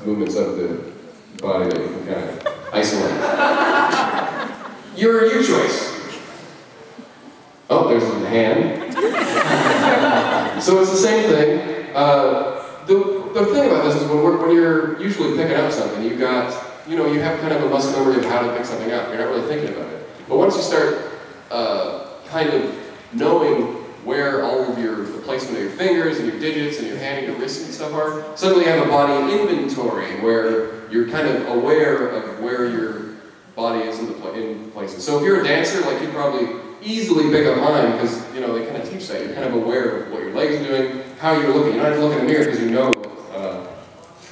movements of the body that you can kind of isolate. Your choice. Oh, there's a hand. So it's the same thing. The thing about this is when you're usually picking up something, you have kind of a muscle memory of how to pick something up. You're not really thinking about it. But once you start kind of knowing where all of the placement of your fingers and your digits and your hand and your wrists and stuff are, suddenly you have a body inventory where you're kind of aware of where your body is in places. So if you're a dancer, like you probably easily pick up mine because they kind of teach that. You're kind of aware of what your legs are doing, how you're looking. You don't have to look in the mirror because you know what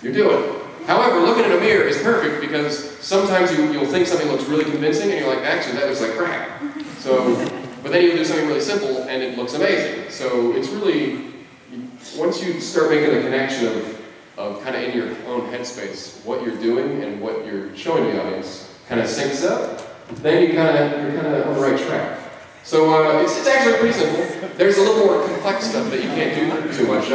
you're doing. However, looking in a mirror is perfect because sometimes you'll think something looks really convincing and you're like, actually that looks like crap. But then you'll do something really simple and it looks amazing. So it's really, once you start making the connection of kind of in your own headspace, what you're doing and what you're showing the audience kind of syncs up, then you're kind of on the right track. So it's actually pretty simple. There's a little more complex stuff that you can't do too much.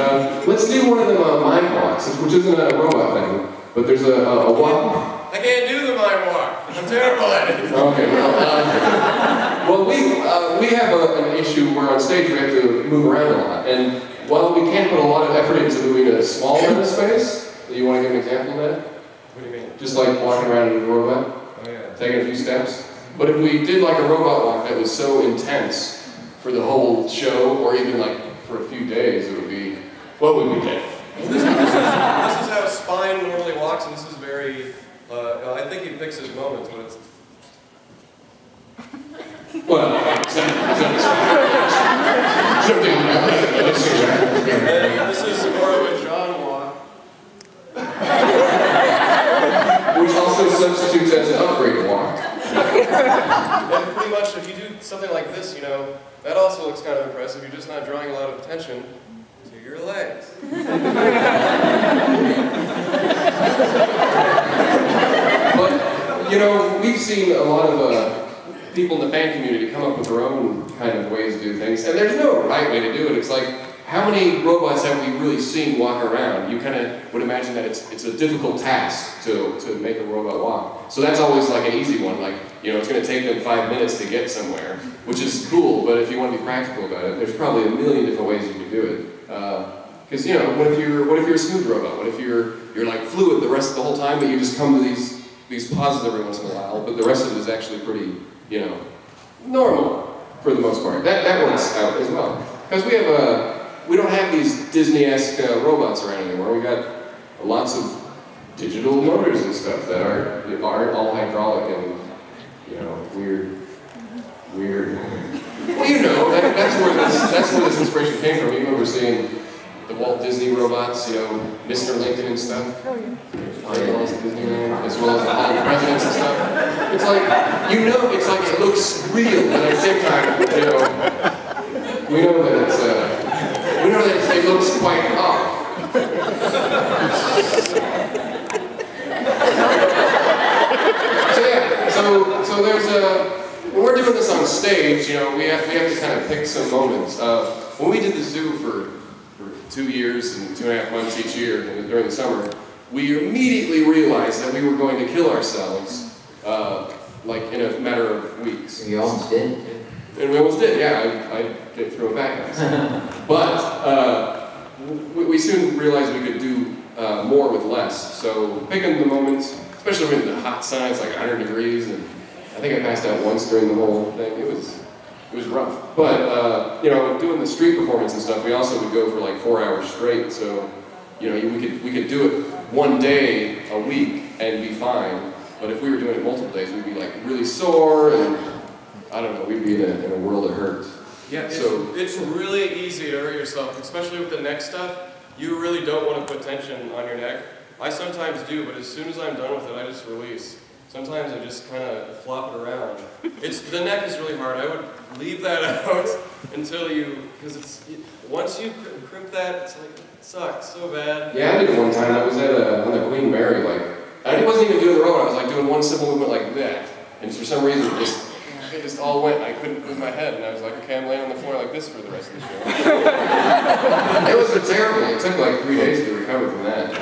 Let's do one of them mind walks, which isn't a robot thing, but there's a walk. I can't do the mind walk. I'm terrible at it. Okay, well, we have an issue where on stage we have to move around a lot, and while we can't put a lot of effort into moving a small amount of space, do you want to give an example of that? What do you mean? Just like walking around in a robot? Oh yeah. Taking a few steps? But if we did like a robot walk that was so intense for the whole show, or even like for a few days, it would be, what would we get? This is how spine normally walks, and this is very, I think he picks his moments, but it's... Well, this is more of a John walk. Which also substitutes as an upgrade walk. And pretty much if you do something like this, that also looks kind of impressive. You're just not drawing a lot of attention to your legs. But, we've seen a lot of people in the fan community come up with their own kind of ways to do things, and there's no right way to do it. It's like, how many robots have we really seen walk around? You kind of would imagine that it's a difficult task to make a robot walk. So that's always like an easy one, like, it's going to take them 5 minutes to get somewhere, which is cool, but if you want to be practical about it, there's probably a million different ways you can do it. Because, what if you're a smooth robot? What if you're like fluid the rest of the whole time, but you just come to these pauses every once in a while, but the rest of it is actually pretty, normal for the most part. That works out as well. Because we don't have these Disney-esque robots around anymore. We got lots of digital motors and stuff that aren't all hydraulic and weird. Well, that's where this inspiration came from. You remember seeing the Walt Disney robots, Mr. Lincoln and stuff, as well as all the presidents and stuff. It's like it's like it looks real, but at the same time, we know that it looks quite off. So there's when we're doing this on stage, we have to kind of pick some moments. When we did the zoo for 2 years and 2.5 months each year during the summer, we immediately realized that we were going to kill ourselves, like in a matter of weeks. You almost did. And we almost did, yeah. I did throw it back. But we soon realized we could do more with less. So picking the moments, especially when the hot sun, it's like 100 degrees, and I think I passed out once during the whole thing. It was rough. But doing the street performance and stuff, we also would go for like 4 hours straight. So we could do it one day a week and be fine. But if we were doing it multiple days, we'd be like really sore, and I don't know, we'd be in a world of hurt. Yeah, it's really easy to hurt yourself, especially with the neck stuff. You really don't want to put tension on your neck. I sometimes do, but as soon as I'm done with it, I just release. Sometimes I just kind of flop it around. The neck is really hard. I would leave that out until because once you crimp that, it's like, it sucks so bad. Yeah, I did it one time. I was on the Queen Mary, I wasn't even doing the robot. I was like doing one simple movement like that, and for some reason it just all went. I couldn't move my head, and I was like, okay, I'm laying on the floor like this for the rest of the show. It was terrible. It took like 3 days to recover from that.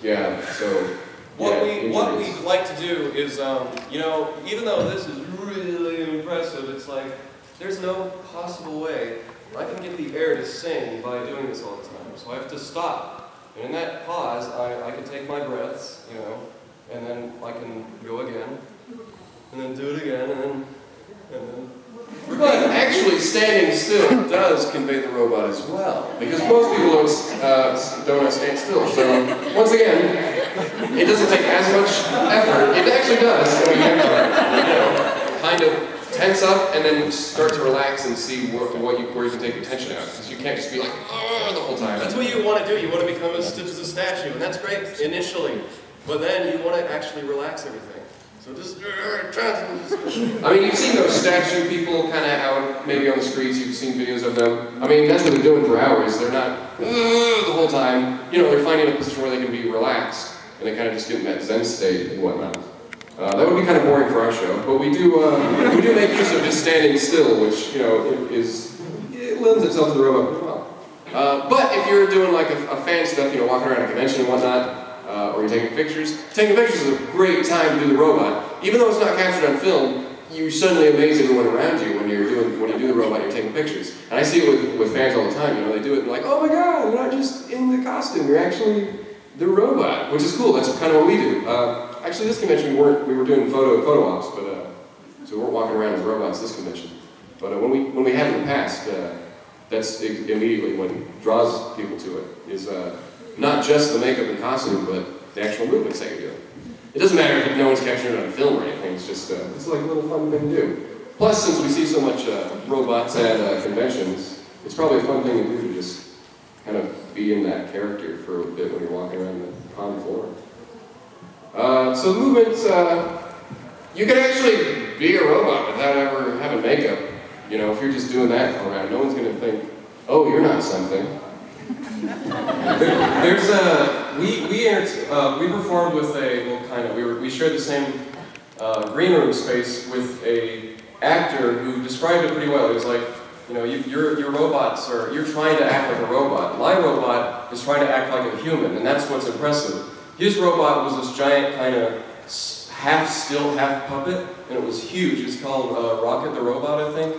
Yeah, so... What we like to do is, you know, even though this is really impressive, it's like, there's no possible way I can get the air to sing by doing this all the time. So I have to stop. And in that pause, I can take my breaths, you know, and then I can go again, and then do it again, and then But actually, standing still does convey the robot as well, because most people don't stand still. So once again, it doesn't take as much effort. It actually does. I mean, you know, kind of tense up and then start to relax and see where you can take your tension out, because you can't just be like the whole time. That's what you want to do. You want to become as stiff as a statue, and that's great initially, but then you want to actually relax everything. So just, I mean, you've seen those statue people kind of out, maybe on the streets, you've seen videos of them. I mean, that's what they're doing for hours. They're not the whole time. You know, they're finding a position where they can be relaxed, and they kind of just get in that Zen state and whatnot. That would be kind of boring for our show, but we do make use of just standing still, which, you know, it lends itself to the robot pretty well. But if you're doing like a fan stuff, you know, walking around a convention and whatnot, or you're taking pictures is a great time to do the robot. Even though it's not captured on film, you suddenly amaze everyone around you when you do the robot and you're taking pictures. And I see it with fans all the time, you know, they do it and they're like, oh my god, you're not just in the costume, you're actually the robot, which is cool. That's kind of what we do. Actually, this convention we were doing photo ops, but so we weren't walking around as robots this convention. But when we have in the past, that's immediately what draws people to it, is not just the makeup and costume, but the actual movements that you're doing. It doesn't matter if no one's capturing it on film or anything, it's just, it's like a little fun thing to do. Plus, since we see so much robots at conventions, it's probably a fun thing to do to just kind of be in that character for a bit when you're walking around the con floor. So movements, you can actually be a robot without ever having makeup. You know, if you're just doing that around, no one's going to think, oh, you're not something. There's we performed with we shared the same green room space with a actor who described it pretty well. He was like, you know, your robots you're trying to act like a robot. My robot is trying to act like a human, and that's what's impressive. His robot was this giant kind of half still, half puppet, and it was huge. It's called Rocket the Robot, I think.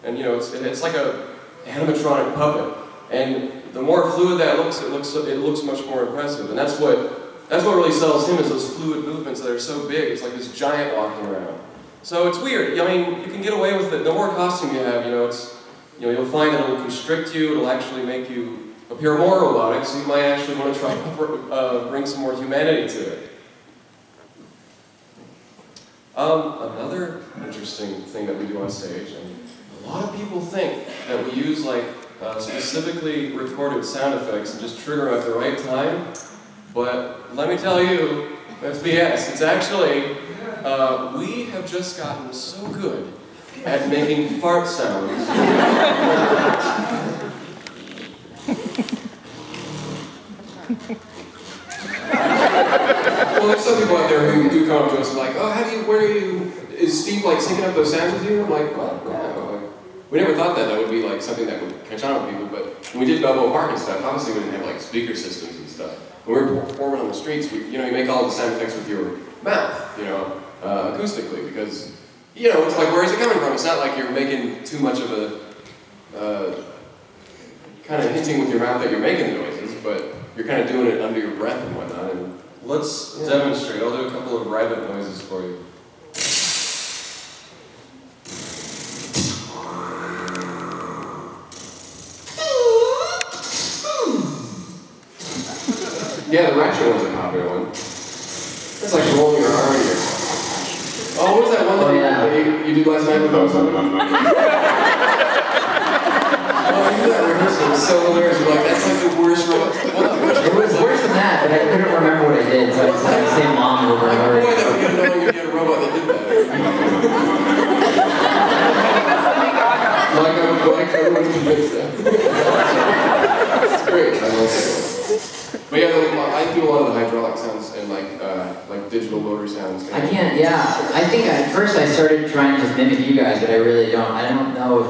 And you know, it's like a animatronic puppet. And the more fluid that looks, it looks much more impressive. And that's what really sells him, is those fluid movements that are so big. It's like this giant walking around. So it's weird. I mean, you can get away with it. The more costume you have, you know, you'll find that it will constrict you. It'll actually make you appear more robotic. So you might actually want to try to bring some more humanity to it. Another interesting thing that we do on stage, and a lot of people think that we use like specifically recorded sound effects and just trigger them at the right time, but let me tell you, that's BS. It's actually, we have just gotten so good at making fart sounds. Well, there's some people out there who do come up to us and like, oh, is Steve like syncing up those sounds with you? I'm like, what? No. We never thought that would be like something that would catch on with people, but when we did Double Park and stuff, obviously we didn't have like speaker systems and stuff. When we were performing on the streets, you make all the sound effects with your mouth, you know, acoustically, because, you know, it's like, where is it coming from? It's not like you're making too much of a, kind of hinting with your mouth that you're making the noises, but you're kind of doing it under your breath and whatnot. And let's demonstrate. I'll do a couple of rabbit noises for you. Yeah, the ratchet one's a popular one. It's like rolling your arm in your... Oh, what was that one that you did last night with those? Oh, you did that rehearsal. It was so hilarious. You're like, that's like the worst robot. It was worse than that, but I couldn't remember what I did, so I just had to say mom over and over. Boy, that would get annoying if you had a robot that did that. Like everyone's convinced that. It's great. I love it. But yeah, I do a lot of the hydraulic sounds and like digital motor sounds. I can't, yeah. I think at first I started trying to just mimic you guys, but I really don't. I don't know if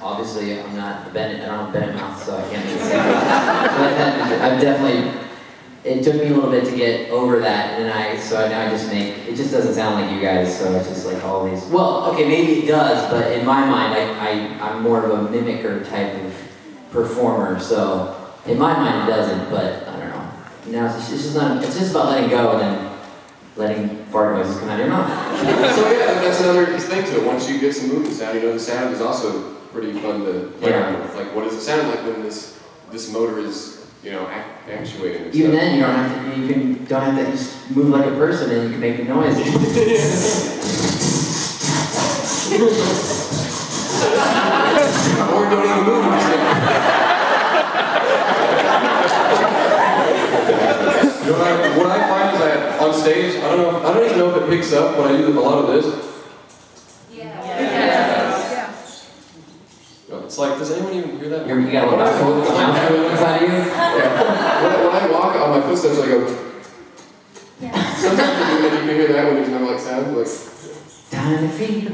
obviously I'm not I don't have Bennett mouth, so I can't really sing. But I've definitely it took me a little bit to get over that, and then now I just make, it just doesn't sound like you guys, so it's just like all these, well, okay, maybe it does, but in my mind, I'm more of a mimicker type of performer, so in my mind it doesn't, but I don't know. Now it's just about letting go and then letting fart noises come out of your mouth. So yeah, that's another thing to it. Once you get some movement sound, you know the sound is also pretty fun to play around with. Like, what does it sound like when this motor is, you know, actuating and Even stuff. then, you don't have to just move like a person and you can make the noise. Or don't even move. You know, what I find is that on stage, I don't even know if it picks up when I do a lot of this. It's like, does anyone even hear that? You got a little mouth inside of you? Yeah. When I walk on my footsteps, I go. Sometimes you can hear that when there's no like sound, like. Down on the feet.